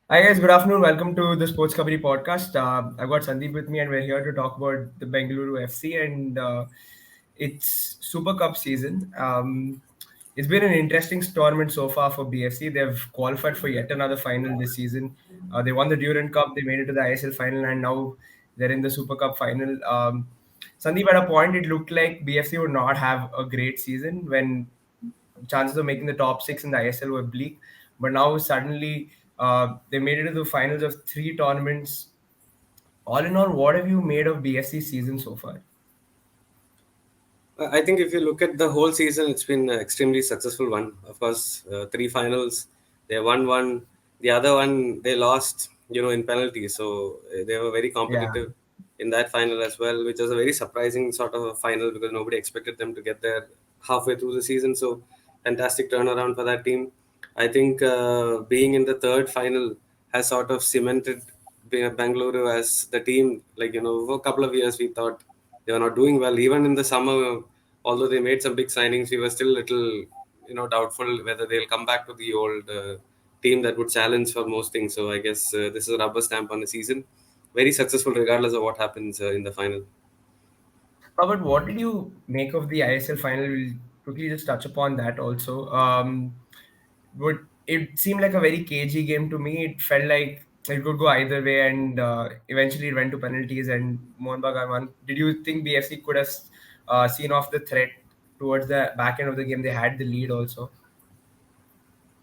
Hi guys, good afternoon. Welcome to the Sports Covery podcast. I've got Sandeep with me, and we're here to talk about the Bengaluru FC and it's Super Cup season. It's been an interesting tournament so far for BFC. They've qualified for yet another final this season. They won the Durand Cup. They made it to the ISL final, and now they're in the Super Cup final. Sandeep, at a point, it looked like BFC would not have a great season when chances of making the top six in the ISL were bleak. But now suddenly they made it to the finals of three tournaments. All in all, what have you made of BFC season so far? I think if you look at the whole season, it's been an extremely successful one. Of course, three finals, they won one. The other one, they lost, in penalties. So they were very Yeah, competitive in that final as well, which was a very surprising sort of a final because nobody expected them to get there halfway through the season. So fantastic turnaround for that team. I think being in the third final has sort of cemented Bangalore as the team. For a couple of years, we thought they were not doing well. Even in the summer, although they made some big signings, we were still little, doubtful whether they'll come back to the old team that would challenge for most things. So I guess this is a rubber stamp on the season. Very successful, regardless of what happens in the final. but what did you make of the ISL final? We'll quickly just touch upon that also. But it seemed like a very cagey game to me. It felt like it could go either way, and eventually it went to penalties, and Mohan Bagan won. Did you think BFC could have seen off the threat towards the back end of the game? They had the lead also.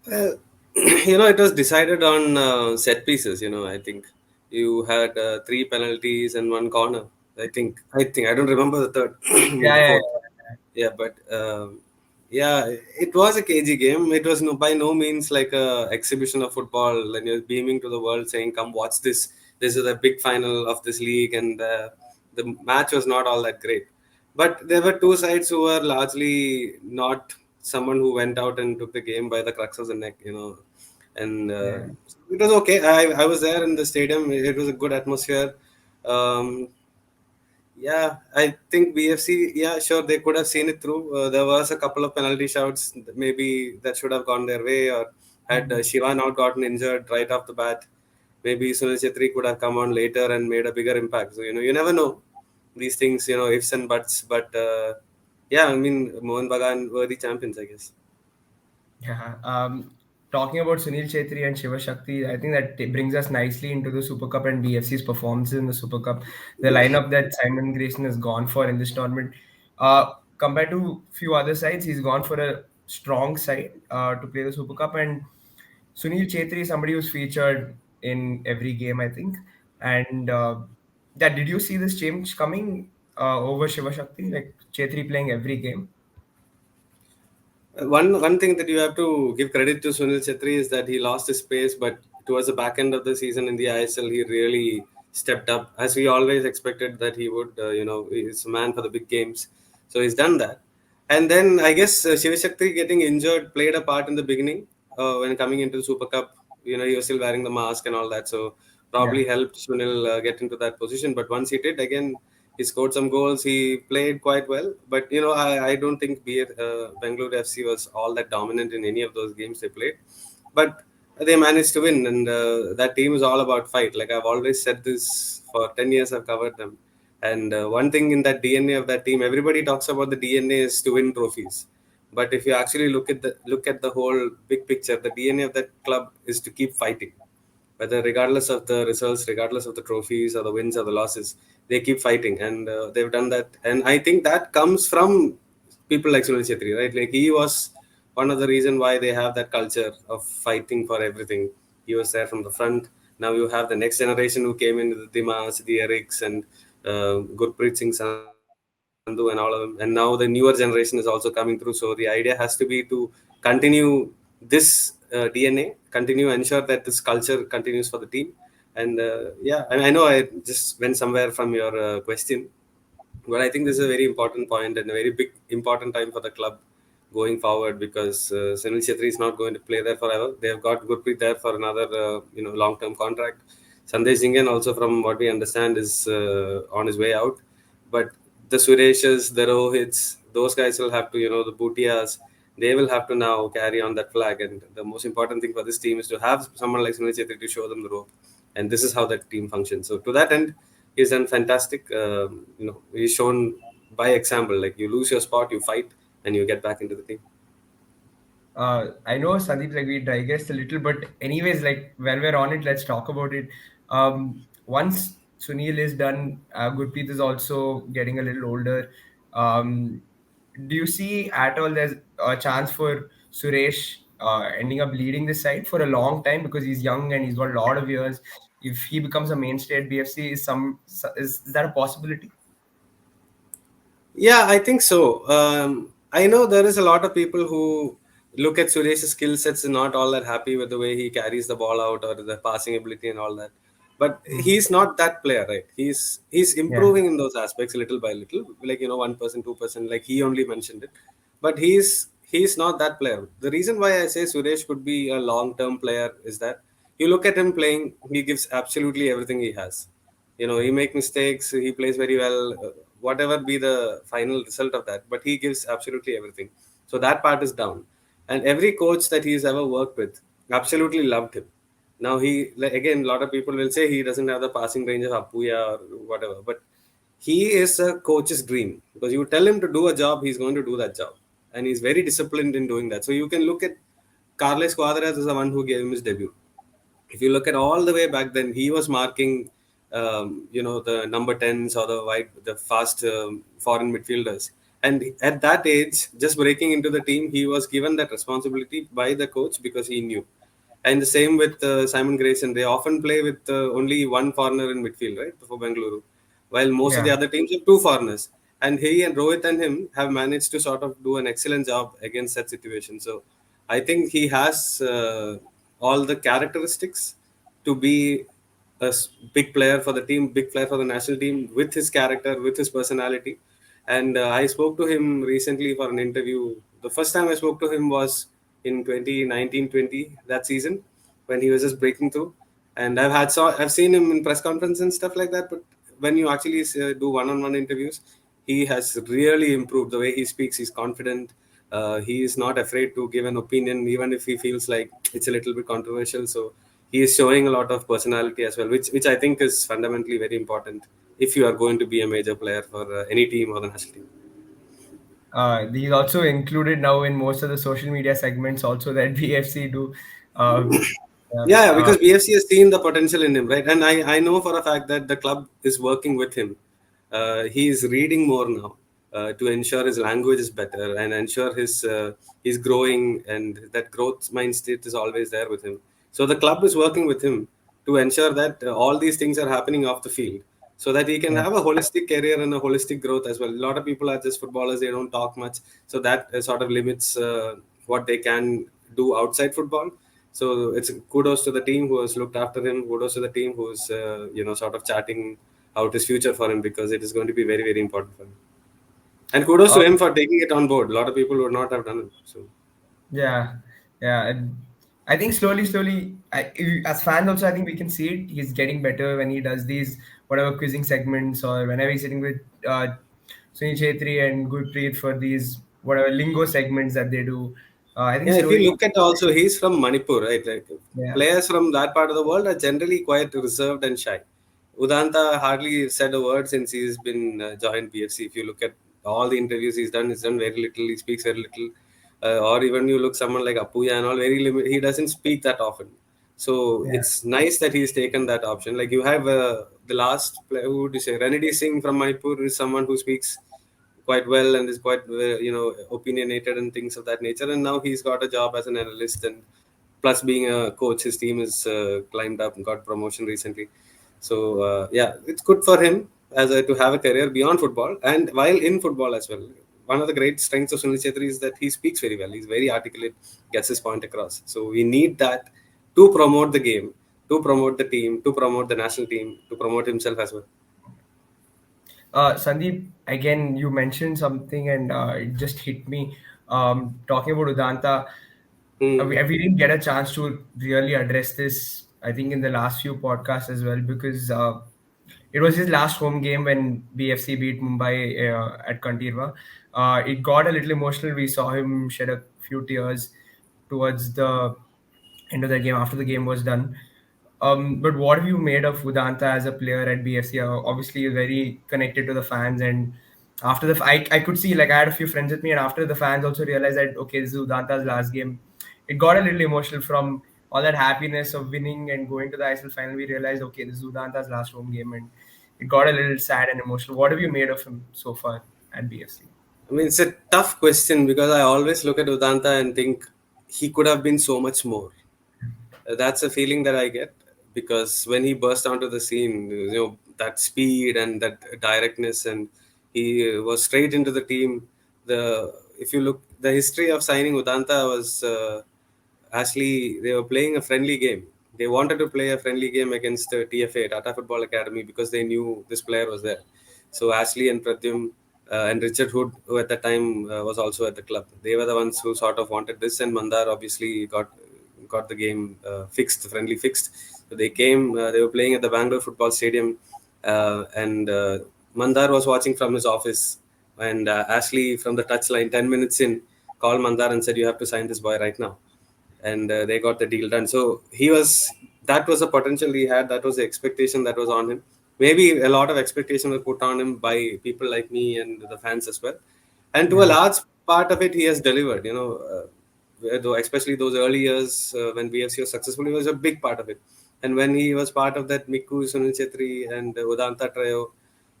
Well, it was decided on set pieces. I think you had three penalties and one corner. I think I don't remember the third, Yeah, the yeah, fourth. Yeah, but yeah, it was a cagey game. It was by no means like a exhibition of football, and you're beaming to the world saying, "Come watch this. This is a big final of this league," and the match was not all that great. But there were two sides who were largely not someone who went out and took the game by the crux of the neck, and yeah. it was okay. I was there in the stadium. It was a good atmosphere. Um, yeah, I think BFC, yeah, sure, they could have seen it through. There was a couple of penalty shouts, maybe that should have gone their way, or had Yeah. Shiva not gotten injured right off the bat, maybe Sunil Chetri could have come on later and made a bigger impact. So, you never know these things, ifs and buts. But yeah, I mean, Mohan Bagan were the champions, I guess. Yeah. Talking about Sunil Chetri and Shiva Shakti, I think that brings us nicely into the Super Cup and BFC's performances in the Super Cup. The lineup that Simon Grayson has gone for in this tournament, compared to few other sides, he's gone for a strong side to play the Super Cup. And Sunil Chetri is somebody who's featured in every game, I think. And yeah, did you see this change coming over Shiva Shakti, like Chetri playing every game? One thing that you have to give credit to Sunil Chetri is that he lost his pace, but towards the back end of the season in the ISL, he really stepped up, as we always expected that he would. He's a man for the big games, so he's done that. And then I guess Shiv Shakti getting injured played a part in the beginning when coming into the Super Cup. He was still wearing the mask and all that, so Yeah. probably helped Sunil get into that position. But once he did, again, he scored some goals. He played quite well, but I don't think Bengaluru FC was all that dominant in any of those games they played. But they managed to win, and that team is all about fight. Like I've always said this for 10 years, I've covered them. And one thing in that DNA of that team, everybody talks about the DNA is to win trophies. But if you actually look at the whole big picture, the DNA of that club is to keep fighting, whether regardless of the results, regardless of the trophies or the wins or the losses, they keep fighting, and they've done that. And I think that comes from people like Sunil Chetri, right? Like he was one of the reason why they have that culture of fighting for everything. He was there from the front. Now you have the next generation who came in, the Dimas, the Erics, and Gurpreet Singh Sandhu, and all of them. And now the newer generation is also coming through. So the idea has to be to continue this DNA, continue ensure that this culture continues for the team. And yeah, I know I just went somewhere from your question, but I think this is a very important point and a very big important time for the club going forward, because Sunil Chetri is not going to play there forever. They have got Gurpreet there for another long term contract. Sandesh Jhingan also, from what we understand, is on his way out. But the Sureshas, the Rohits, those guys will have to, the Bhutias, they will have to now carry on that flag. And the most important thing for this team is to have someone like Sunil Chetri to show them the rope. And this is how that team functions. So to that end, he's done fantastic. He's shown by example. Like you lose your spot, you fight, and you get back into the team. I know Sandeep, like we digressed a little, but anyways, like while we're on it, let's talk about it. Once Sunil is done, Gurpreet is also getting a little older. Um, do you see at all there's a chance for Suresh ending up leading this side for a long time because he's young and he's got a lot of years? If he becomes a mainstay at BFC, is that a possibility? Yeah, I think so. I know there is a lot of people who look at Suresh's skill sets and not all that happy with the way he carries the ball out or the passing ability and all that. But Mm. he's not that player, right? He's Yeah. improving in those aspects little by little, like 1%, 2%, like he only mentioned it. But he's not that player. The reason why I say Suresh could be a long-term player is that you look at him playing, he gives absolutely everything he has. He make mistakes, he plays very well, whatever be the final result of that, but he gives absolutely everything. So that part is down. And every coach that he's ever worked with absolutely loved him. Now he, like, again, a lot of people will say he doesn't have the passing range of Apuya or whatever, but he is a coach's dream, because you tell him to do a job, he's going to do that job, and he's very disciplined in doing that. So you can look at Carles Quadras is the one who gave him his debut. If you look at all the way back then, he was marking, the number 10s or the fast foreign midfielders. And at that age, just breaking into the team, he was given that responsibility by the coach because he knew. And the same with Simon Grayson. They often play with only one foreigner in midfield, right, for Bengaluru, while most of the Yeah. other teams have two foreigners. And he and Rohit and him have managed to sort of do an excellent job against that situation. So I think he has all the characteristics to be big player for the team, big player for the national team, with his character, with his personality. And I spoke to him recently for an interview. The first time I spoke to him was in 2019-20, that season, when he was just breaking through. And I've seen him in press conference and stuff like that. But when you actually do one-on-one interviews, he has really improved the way he speaks. He's confident. He is not afraid to give an opinion, even if he feels like it's a little bit controversial. So he is showing a lot of personality as well, which I think is fundamentally very important if you are going to be a major player for any team or the national team. He's also included now in most of the social media segments also that BFC do. Um, yeah, Yeah, because BFC has seen the potential in him, right? And I know for a fact that the club is working with him. He is reading more now to ensure his language is better and ensure he's growing, and that growth mindset is always there with him. So the club is working with him to ensure that all these things are happening off the field, so that he can yeah. have a holistic career and a holistic growth as well. A lot of people are just footballers; they don't talk much, so that sort of limits what they can do outside football. So it's kudos to the team who has looked after him. Kudos to the team who's sort of chatting out his future for him, because it is going to be very, very important for him. And kudos to Uh, him for taking it on board. A lot of people would not have done it. So yeah, yeah. And I think slowly, as fans also, I think we can see it. He's getting better when he does these whatever quizzing segments or whenever he's sitting with Sunil Chetri and Gurpreet for these whatever lingo segments that they do. I think yeah, if you slowly, look at also, he's from Manipur, right? Like yeah, players from that part of the world are generally quite reserved and shy. Udanta hardly said a word since he's been joined BFC. If you look at all the interviews he's done very little. He speaks very little. Or even you look someone like Apuya and all, very limited. He doesn't speak that often. So yeah, it's nice that he's taken that option. Like you have the last player, who would you say, Ranady Singh from Manipur is someone who speaks quite well and is quite opinionated and things of that nature. And now he's got a job as an analyst, and plus being a coach, his team is climbed up and got promotion recently. So yeah, it's good for him to have a career beyond football and while in football as well. One of the great strengths of Sunil Chetri is that he speaks very well. He's very articulate, gets his point across. So we need that to promote the game, to promote the team, to promote the national team, to promote himself as well. Sandeep, again, you mentioned something and it just hit me. Talking about Udanta, Hmm. we didn't get a chance to really address this, I think, in the last few podcasts as well, because it was his last home game when BFC beat Mumbai at Kantirva. It got a little emotional. We saw him shed a few tears towards the end of the game after the game was done. But what have you made of Udanta as a player at BFC? Obviously, you're very connected to the fans, and after I could see, like, I had a few friends with me, and after the fans also realized that okay, this is Udanta's last game. It got a little emotional from all that happiness of winning and going to the ISL final. We realized okay, this is Udanta's last home game, and it got a little sad and emotional. What have you made of him so far at BFC? I mean, it's a tough question because I always look at Udanta and think he could have been so much more. That's a feeling that I get because when he burst onto the scene, that speed and that directness, and he was straight into the team. The If you look, the history of signing Udanta was actually they were playing a friendly game. They wanted to play a friendly game against TFA, Tata Football Academy, because they knew this player was there. So Ashley and Pradyum and Richard Hood, who at the time was also at the club, they were the ones who sort of wanted this, and Mandar obviously got the game fixed, the friendly fixed. So they came, they were playing at the Bangalore Football Stadium, and Mandar was watching from his office, and Ashley from the touchline, 10 minutes in, called Mandar and said, "You have to sign this boy right now." And they got the deal done. So that was a potential he had. That was the expectation that was on him. Maybe a lot of expectation was put on him by people like me and the fans as well. And to a Yeah, large part of it, he has delivered. Especially those early years when BFC was successful, he was a big part of it. And when he was part of that Miku, Sunil Chetri, and Udanta trio,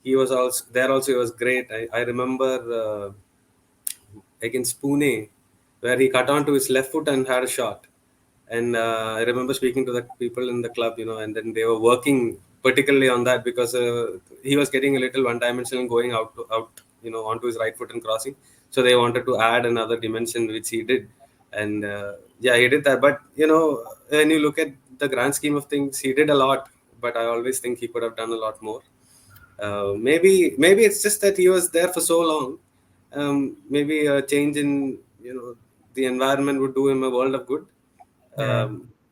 he was also there. Also, he was great. I remember against Pune, where he cut onto his left foot and had a shot. And I remember speaking to the people in the club, and then they were working particularly on that because he was getting a little one-dimensional and going out, onto his right foot and crossing. So they wanted to add another dimension, which he did. And yeah, he did that. But when you look at the grand scheme of things, he did a lot. But I always think he could have done a lot more. Maybe it's just that he was there for so long. Maybe a change in the environment would do him a world of good. yeah,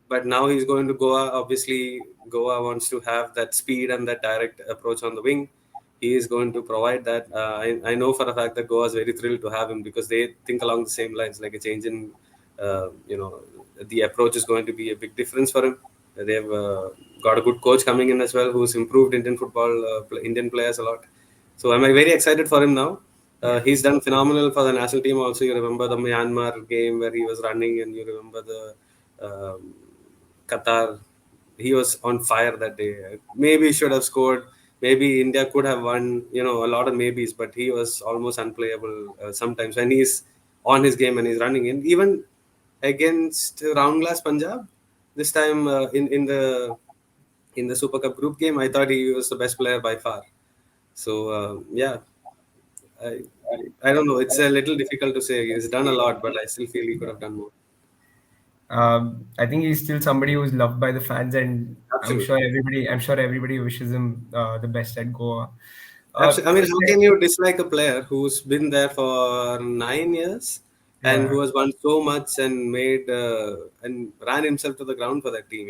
But now he's going to Goa. Obviously, Goa wants to have that speed and that direct approach on the wing. He is going to provide that. I know for a fact that Goa is very thrilled to have him because they think along the same lines. Like a change in, the approach is going to be a big difference for him. They've got a good coach coming in as well, who's improved Indian football, Indian players a lot. So I'm very excited for him now. yeah. He's done phenomenal for the national team. Also, you remember the Myanmar game where he was running, and you remember the Qatar. He was on fire that day. Maybe he should have scored. Maybe India could have won. A lot of maybes, but he was almost unplayable sometimes when he's on his game and he's running in. Even against Round Glass Punjab, this time in the Super Cup group game, I thought he was the best player by far. So yeah, I I don't know. It's a little difficult to say. He's done a lot, but I still feel he could have done more. I think he's still somebody who's loved by the fans, and Absolutely. I'm sure everybody wishes him the best at Goa. Absolutely. I mean, how So, can you dislike a player who's been there for 9 years and yeah, who has won so much and made and ran himself to the ground for that team?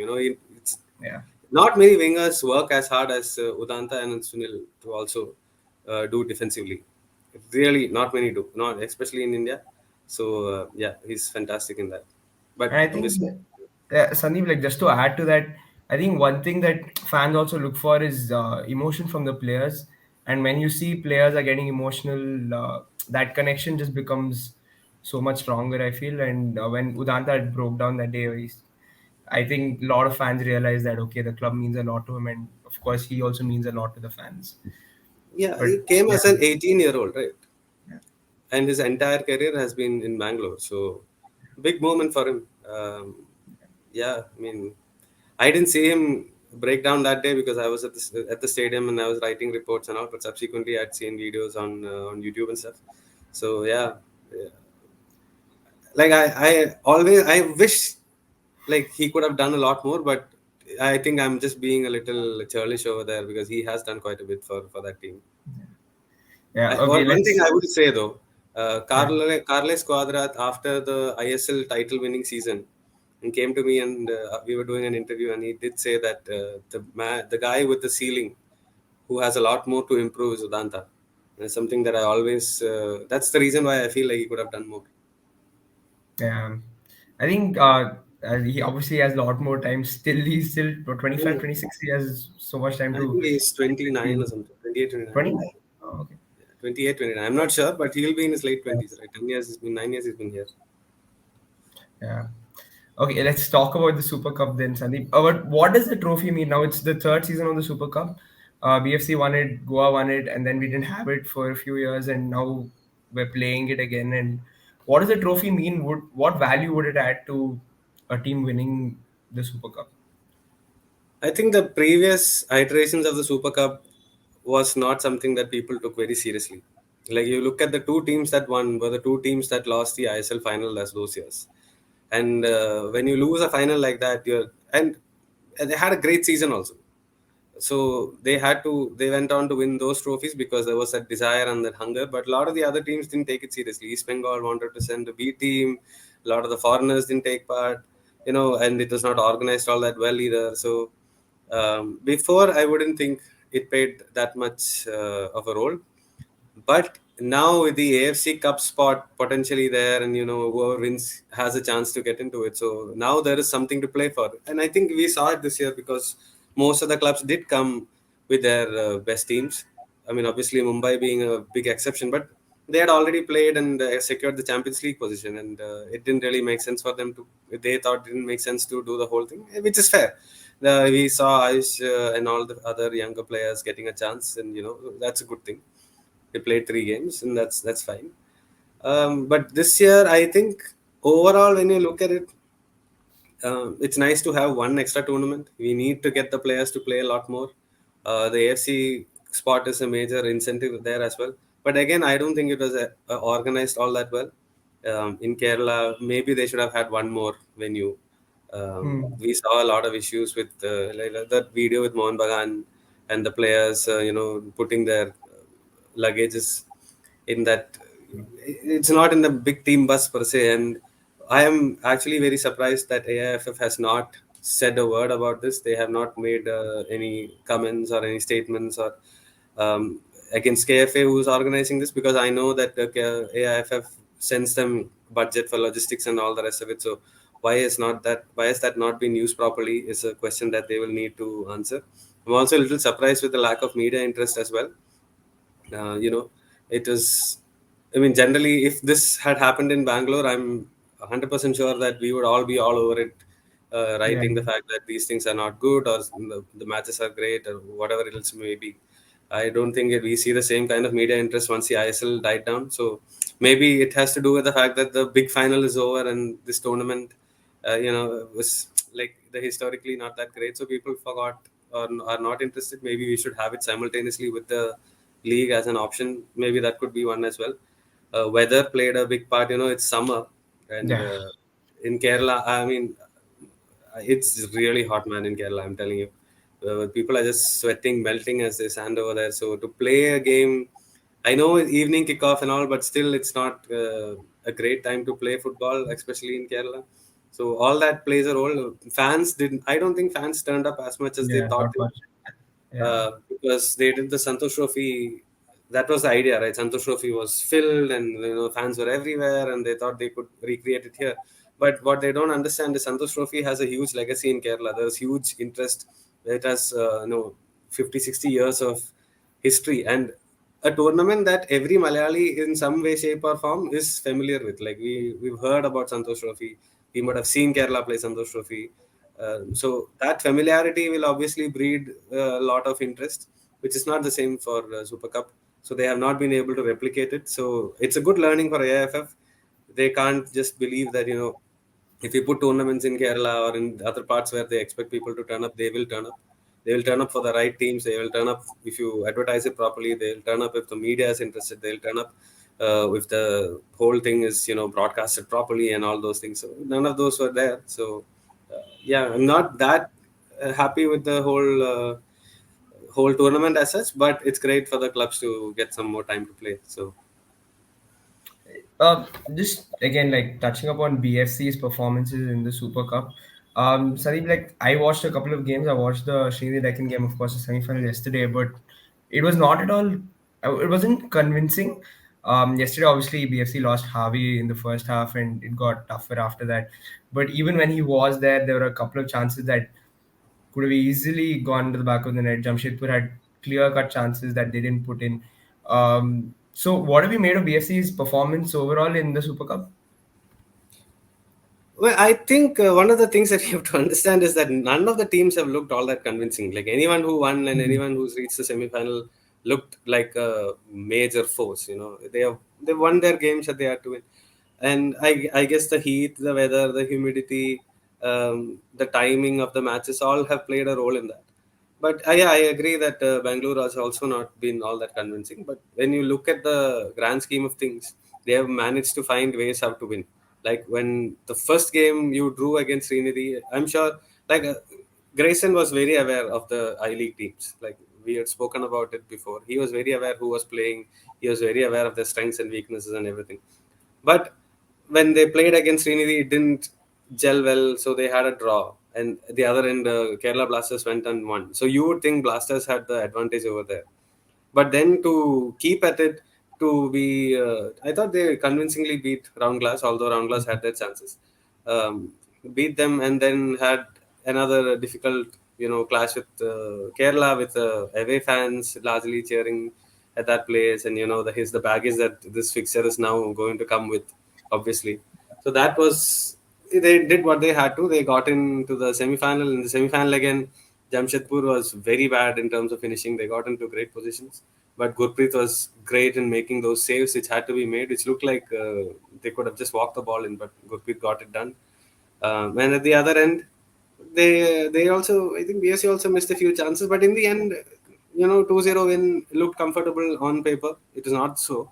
It's yeah. not many wingers work as hard as Udanta and Sunil to also do defensively. Really, not many do. Not especially in India. So yeah, he's fantastic in that. And But I think, obviously, Sandeep, like, just to add to that, I think one thing that fans also look for is emotion from the players. And when you see players are getting emotional, that connection just becomes so much stronger, I feel. And when Udanta broke down that day, I think a lot of fans realized that, okay, the club means a lot to him. And of course, he also means a lot to the fans. yeah, But he came yeah, as an 18-year-old, right? yeah, And his entire career has been in Bangalore. So big moment for him. Yeah, I mean, I didn't see him break down that day because I was at the stadium and I was writing reports and all. But subsequently, I'd seen videos on YouTube and stuff. So yeah, yeah. Like I always I wish like he could have done a lot more, but I think I'm just being a little churlish over there because he has done quite a bit for that team. yeah. One Okay, one thing let's. I would say though, Yeah. Carles Quadrat after the ISL title winning season, and came to me and we were doing an interview and he did say that the guy with the ceiling who has a lot more to improve is Udanta. And it's something that I always that's the reason why I feel like he could have done more. Yeah. I think he obviously has a lot more time. Still, he's still 25, Mm. 26. He has so much time I to think he's 29 or achieve. something, 28, 29. 29. Oh, okay. 28, 29. I'm not sure, but he'll be in his late 20s, right? 10 years, he's been 9 years he's been here. Yeah. Okay, let's talk about the Super Cup then, Sandeep. But what does the trophy mean now? It's the third season of the Super Cup. BFC won it, Goa won it, and then we didn't have it for a few years, and now we're playing it again. And what does the trophy mean? What value would it add to a team winning the Super Cup? I think the previous iterations of the Super Cup was not something that people took very seriously. Like you look at the two teams that won were the two teams that lost the ISL final as those years. And when you lose a final like that, and they had a great season also. So they went on to win those trophies because there was that desire and that hunger. But a lot of the other teams didn't take it seriously. East Bengal wanted to send a B team. A lot of the foreigners didn't take part, and it was not organized all that well either. So before, I wouldn't think it played that much of a role. But now with the AFC Cup spot potentially there, and whoever wins has a chance to get into it. So now there is something to play for, and I think we saw it this year because most of the clubs did come with their best teams. I mean, obviously Mumbai being a big exception, but they had already played and secured the Champions League position, and it didn't really make sense for them to. They thought it didn't make sense to do the whole thing, which is fair. We saw Ayush and all the other younger players getting a chance, and that's a good thing. They played 3 games, and that's fine. But this year, I think overall, when you look at it, it's nice to have one extra tournament. We need to get the players to play a lot more. The AFC spot is a major incentive there as well. But again, I don't think it was organized all that well. In Kerala, maybe they should have had one more venue. Hmm. We saw a lot of issues with like that video with Mohan Bagan and the players, putting their luggages in that. It's not in the big team bus per se, and I am actually very surprised that AIFF has not said a word about this. They have not made any comments or any statements or against KFA who's organizing this, because I know that AIFF sends them budget for logistics and all the rest of it. So why has that not been used properly is a question that they will need to answer. I'm also a little surprised with the lack of media interest as well. uh, you know it was, I mean, generally if this had happened in Bangalore, I'm 100% sure that we would all be all over it, Yeah. writing the fact that these things are not good, or the matches are great, or whatever else may be. I don't think we see the same kind of media interest once the ISL died down. So maybe it has to do with the fact that the big final is over and this tournament, was like the historically not that great. So people forgot or are not interested. Maybe we should have it simultaneously with the league as an option. Maybe that could be one as well. Weather played a big part. It's summer, and Yeah. in Kerala, I mean, it's really hot, man, in Kerala. I'm telling you, people are just sweating, melting as they stand over there. So to play a game, I know it's evening kickoff and all, but still, it's not a great time to play football, especially in Kerala. So all that plays a role. Fans didn't. I don't think fans turned up as much as they Yeah. thought Not they much. would, Yeah. because they did the Santosh Trophy. That was the idea, right? Santosh Trophy was filled, and fans were everywhere, and they thought they could recreate it here. But what they don't understand is Santosh Trophy has a huge legacy in Kerala. There's huge interest. It has 50, 60 years of history, and a tournament that every Malayali in some way, shape, or form is familiar with. Like we've heard about Santosh Trophy. We might have seen Kerala play Santosh Trophy. So that familiarity will obviously breed a lot of interest, which is not the same for Super Cup. So they have not been able to replicate it. So it's a good learning for AIFF. They can't just believe that if you put tournaments in Kerala or in other parts where they expect people to turn up, they will turn up. They will turn up for the right teams. They will turn up if you advertise it properly. They'll turn up if the media is interested. They'll turn up if the whole thing is broadcasted properly and all those things. So none of those were there. So yeah, I'm not that happy with the whole tournament as such, but it's great for the clubs to get some more time to play. So Just again, like touching upon BFC's performances in the Super Cup. Sandeep, like I watched a couple of games. I watched the Srini Deccan game, of course, the semi-final yesterday, but it was not at all. It wasn't convincing. Yesterday, obviously, BFC lost Harvey in the first half, and it got tougher after that. But even when he was there, there were a couple of chances that could have easily gone to the back of the net. Jamshedpur had clear-cut chances that they didn't put in. So, what have you made of BFC's performance overall in the Super Cup? Well, I think one of the things that you have to understand is that none of the teams have looked all that convincing. Like anyone who won and Mhm. anyone who's reached the semi-final looked like a major force. They won their games that they had to win, and I guess the heat, the weather, the humidity, the timing of the matches all have played a role in that. But yeah, I agree that Bangalore has also not been all that convincing. But when you look at the grand scheme of things, they have managed to find ways how to win. Like when the first game you drew against Srinidhi, I'm sure like Grayson was very aware of the I League teams. Like we had spoken about it before. He was very aware who was playing. He was very aware of their strengths and weaknesses and everything. But when they played against Srinidhi, it didn't gel well, so they had a draw. And the other end, Kerala Blasters went and won. So you would think Blasters had the advantage over there. But then to keep at it, to be, I thought they convincingly beat Round Glass, although Round Glass had their chances. Beat them and then had another difficult, clash with Kerala with away fans largely cheering at that place, and the baggage that this fixture is now going to come with, obviously. So that was they did what they had to. They got into the semi-final. In the semi-final again, Jamshedpur was very bad in terms of finishing. They got into great positions, but Gurpreet was great in making those saves which had to be made, which looked like they could have just walked the ball in, but Gurpreet got it done. And at the other end, they also, I think BSC also missed a few chances, but in the end, 2-0 win looked comfortable on paper. It is not so.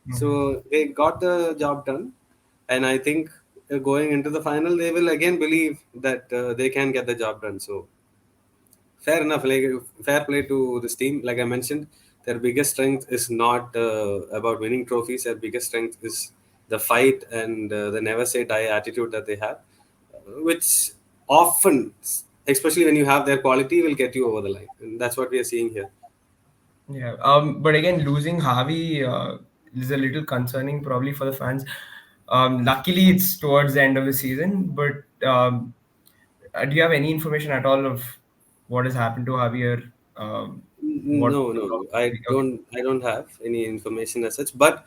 Mhm. So they got the job done, and I think going into the final, they will again believe that they can get the job done. So fair enough. Like fair play to this team. Like I mentioned, their biggest strength is not about winning trophies. Their biggest strength is the fight and the never say die attitude that they have, which often, especially when you have their quality, will get you over the line. And that's what we are seeing here. Yeah. But again, losing Harvey is a little concerning probably for the fans. Luckily, it's towards the end of the season, but do you have any information at all of what has happened to Javier? What? No, no, no. I Okay. don't. I don't have any information as such. But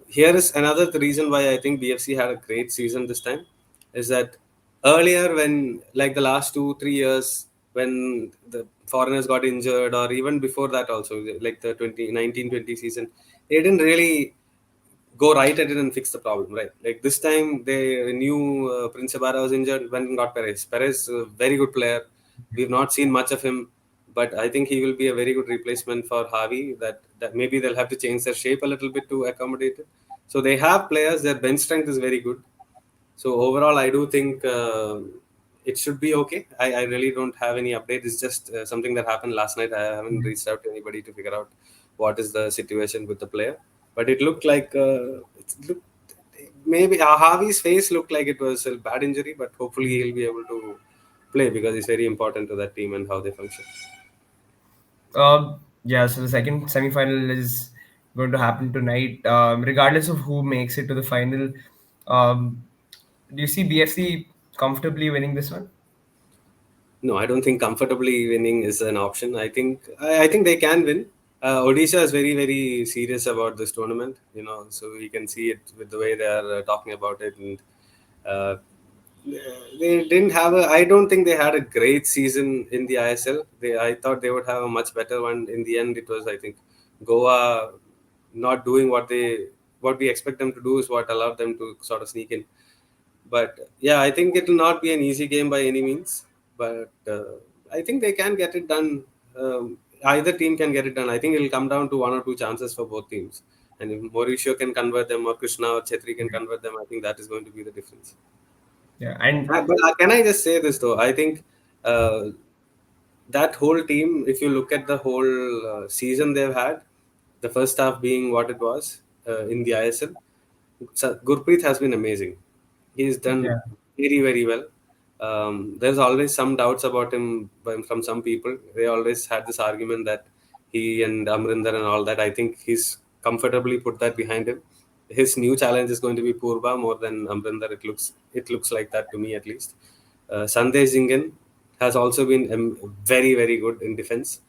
here is another reason why I think BFC had a great season this time, is that earlier when like the last 2 3 years when the foreigners got injured, or even before that also, like the 2019-20 season, they didn't really go right at it and fix the problem, right? Like this time, they knew Prince Ibarra was injured when and got Perez. Perez, a very good player. We've not seen much of him, but I think he will be a very good replacement for Harvey. That maybe they'll have to change their shape a little bit to accommodate it. So they have players. Their bench strength is very good. So overall, I do think it should be okay. I really don't have any update. It's just something that happened last night. I haven't reached out to anybody to figure out what is the situation with the player. But it looked like maybe Harvey's face looked like it was a bad injury, but hopefully he'll be able to play because he's very important to that team and how they function. Yeah, so the second semi-final is going to happen tonight. Regardless of who makes it to the final, um, do you see BFC comfortably winning this one? No, I don't think comfortably winning is an option. I think they can win. Odisha is very very serious about this tournament. So we can see it with the way they are talking about it, and uh, they didn't have a. I don't think they had a great season in the ISL. I thought they would have a much better one. In the end, it was, I think, Goa not doing what we expect them to do is what allowed them to sort of sneak in. But yeah, I think it will not be an easy game by any means. But I think they can get it done. Either team can get it done. I think it will come down to one or two chances for both teams. And if Mauricio can convert them, or Krishna or Chetri can convert them, I think that is going to be the difference. Yeah, and But can I just say this though? I think uh, that whole team, if you look at the whole season they've had, the first half being what it was in the ISL, so Gurpreet has been amazing. He's done yeah, very, very well. There's always some doubts about him from some people. They always had this argument that he and Amrinder and all that. I think he's comfortably put that behind him. His new challenge is going to be Purva more than Amrinder. It looks like that to me at least. Sandesh Jhingan has also been very very good in defense.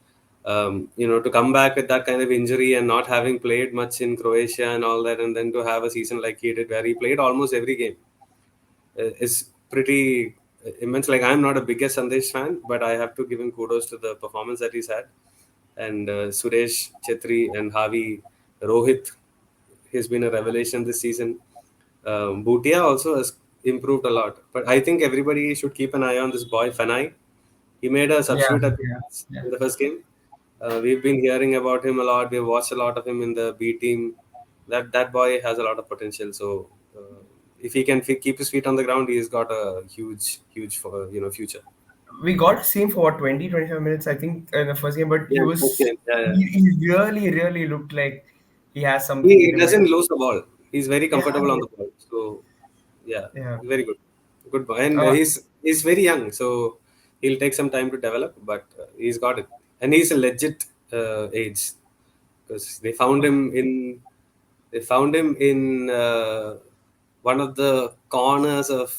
To come back with that kind of injury and not having played much in Croatia and all that, and then to have a season like he did, where he played almost every game, is pretty immense. Like, I'm not a biggest Sandesh fan, but I have to give him kudos to the performance that he's had. And Suresh Chetri and Javi, Rohit, he's been a revelation this season. Bhutia also has improved a lot, but I think everybody should keep an eye on this boy Fanai. He made a Yeah, substitute yeah, appearance yeah. in the first game. We've been hearing about him a lot. We've watched a lot of him in the B team. That boy has a lot of potential. So if he can keep his feet on the ground, he's got a huge future. We got to see him for what, 20, 25 minutes, I think, in the first game, but Yeah, okay. Yeah, yeah. he really, really looked like he has something He in him. doesn't lose the ball. He's very Yeah, comfortable on the ball. So yeah, yeah. very good, good boy. And Uh, he's very young, so he'll take some time to develop, but he's got it. And he's a legit age, because they found him in one of the corners of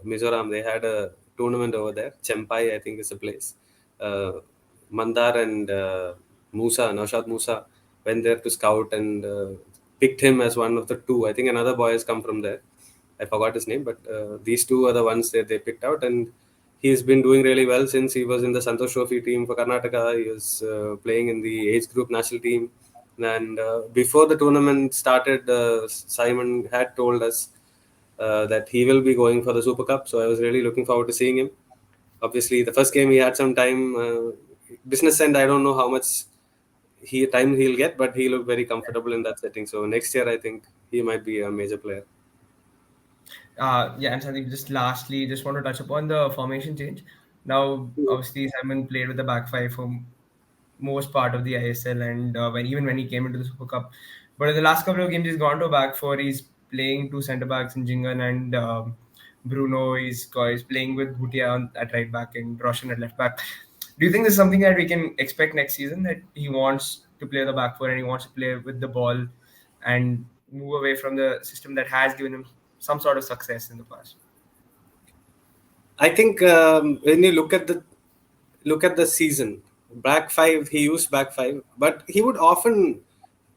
Mizoram. They had a tournament over there. Chempai, I think, is a place. Uh, Mandar and Naushad Musa went there to scout and picked him as one of the two. I think another boy has come from there. I forgot his name, but these two are the ones that they picked out, and he's been doing really well since he was in the Santosh Trophy team for Karnataka. He was playing in the age group national team, and before the tournament started, Simon had told us that he will be going for the Super Cup. So I was really looking forward to seeing him. Obviously, the first game he had some time. Business end, I don't know how much he'll get, but he looked very comfortable in that setting. So next year, I think he might be a major player. yeah, and Sandeep, just lastly, just want to touch upon the formation change. Now, obviously, Simon played with the back five for most part of the ISL, and when he came into the Super Cup, but in the last couple of games, he's gone to back four. He's playing two centre backs in Jingan and Bruno. He's playing with Bhutia at right back and Roshan at left back. Do you think this is something that we can expect next season, that he wants to play the back four and he wants to play with the ball and move away from the system that has given him some sort of success in the past? I think when you look at the season, back five, he used back five, but he would often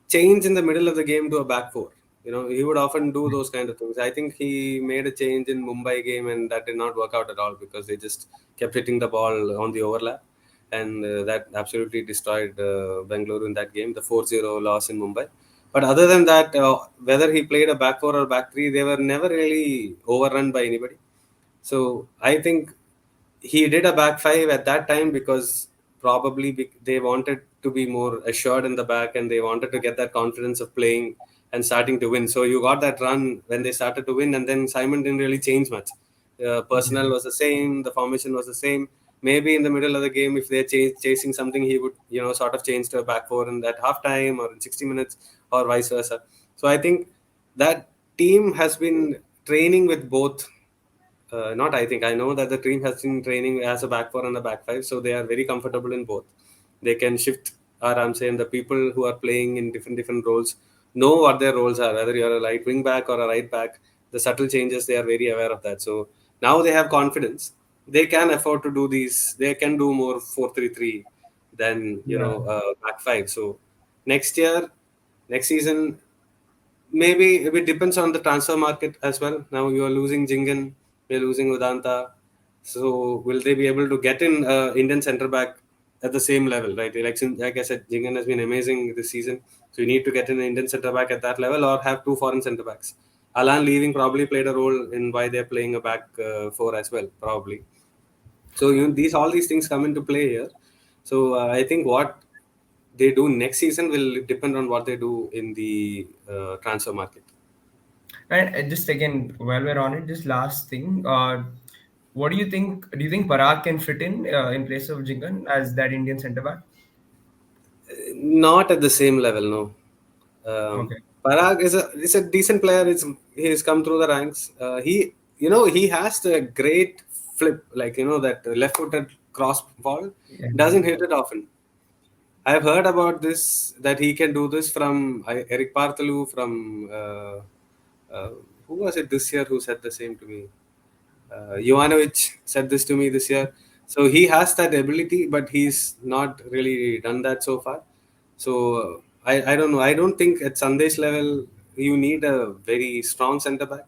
change in the middle of the game to a back four. He would often do those kind of things. I think he made a change in Mumbai game, and that did not work out at all because they just kept hitting the ball on the overlap, and that absolutely destroyed Bengaluru in that game, the 4-0 loss in Mumbai. But other than that, whether he played a back four or back three, they were never really overrun by anybody. So I think he did a back five at that time because probably they wanted to be more assured in the back, and they wanted to get that confidence of playing and starting to win. So you got that run when they started to win, and then Simon didn't really change much. Personnel Yeah. was the same, the formation was the same. Maybe in the middle of the game, if they're chasing something, he would sort of change to a back four in that half time or in 60 minutes or vice versa. So I think that team has been training with both. Not I think. I know that the team has been training as a back four and a back five, so they are very comfortable in both. They can shift arms, and the people who are playing in different roles know what their roles are. Whether you're a right wing back or a right back, the subtle changes, they are very aware of that. So now they have confidence. They can afford to do these. They can do more 4-3-3 than Yeah. back five. So next year, next season, maybe it depends on the transfer market as well. Now you are losing Jingan, you're losing Udanta. So will they be able to get in Indian centre back at the same level, right? Like I said, Jingan has been amazing this season. So you need to get in an Indian centre back at that level, or have two foreign centre backs. Alan leaving probably played a role in why they're playing a back four as well, probably. So all these things come into play here. So I think what they do next season will depend on what they do in the transfer market. And just again, while we're on it, just last thing, what do you think? Do you think Parag can fit in place of Jingan as that Indian centre back? Not at the same level, no. Okay. Parag is a decent player. He's come through the ranks. He has the great flip, like that left-footed cross ball. Yeah. Doesn't hit it often. I've heard about this that he can do this from Eric Bartolu from uh, who was it this year who said the same to me? Jovanovic said this to me this year. So he has that ability, but he's not really done that so far. So I don't know. I don't think at Sandesh level you need a very strong centre back.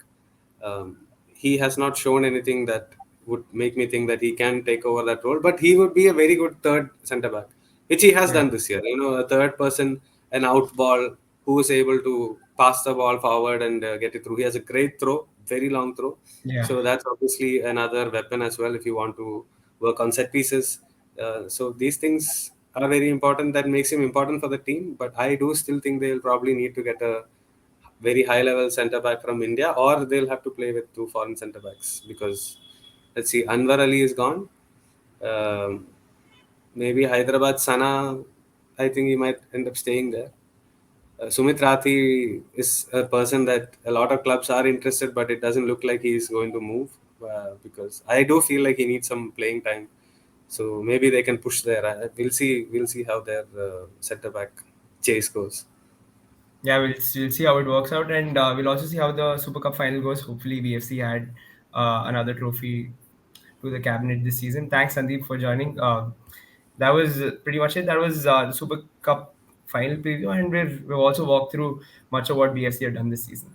He has not shown anything that would make me think that he can take over that role. But he would be a very good third centre back, which he has Yeah, done this year. You know, a third person, an out ball who is able to pass the ball forward and get it through. He has a great throw, very long throw. yeah, So that's obviously another weapon as well if you want to work on set pieces. So these things are very important. That makes him important for the team. But I do still think they'll probably need to get a very high level centre back from India, or they'll have to play with two foreign centre backs because let's see, Anwar Ali is gone. Um, Maybe Hyderabad Sana, I think he might end up staying there. Sumit Rathi is a person that a lot of clubs are interested, but it doesn't look like he's going to move because I do feel like he needs some playing time. So maybe they can push there. We'll see. We'll see how their centre back chase goes. yeah. We'll see how it works out, and we'll also see how the Super Cup final goes. Hopefully, BFC had another trophy to the cabinet this season. Thanks, Sandeep, for joining. That was pretty much it. That was the Super Cup final preview, and we've also walked through much of what BFC have done this season.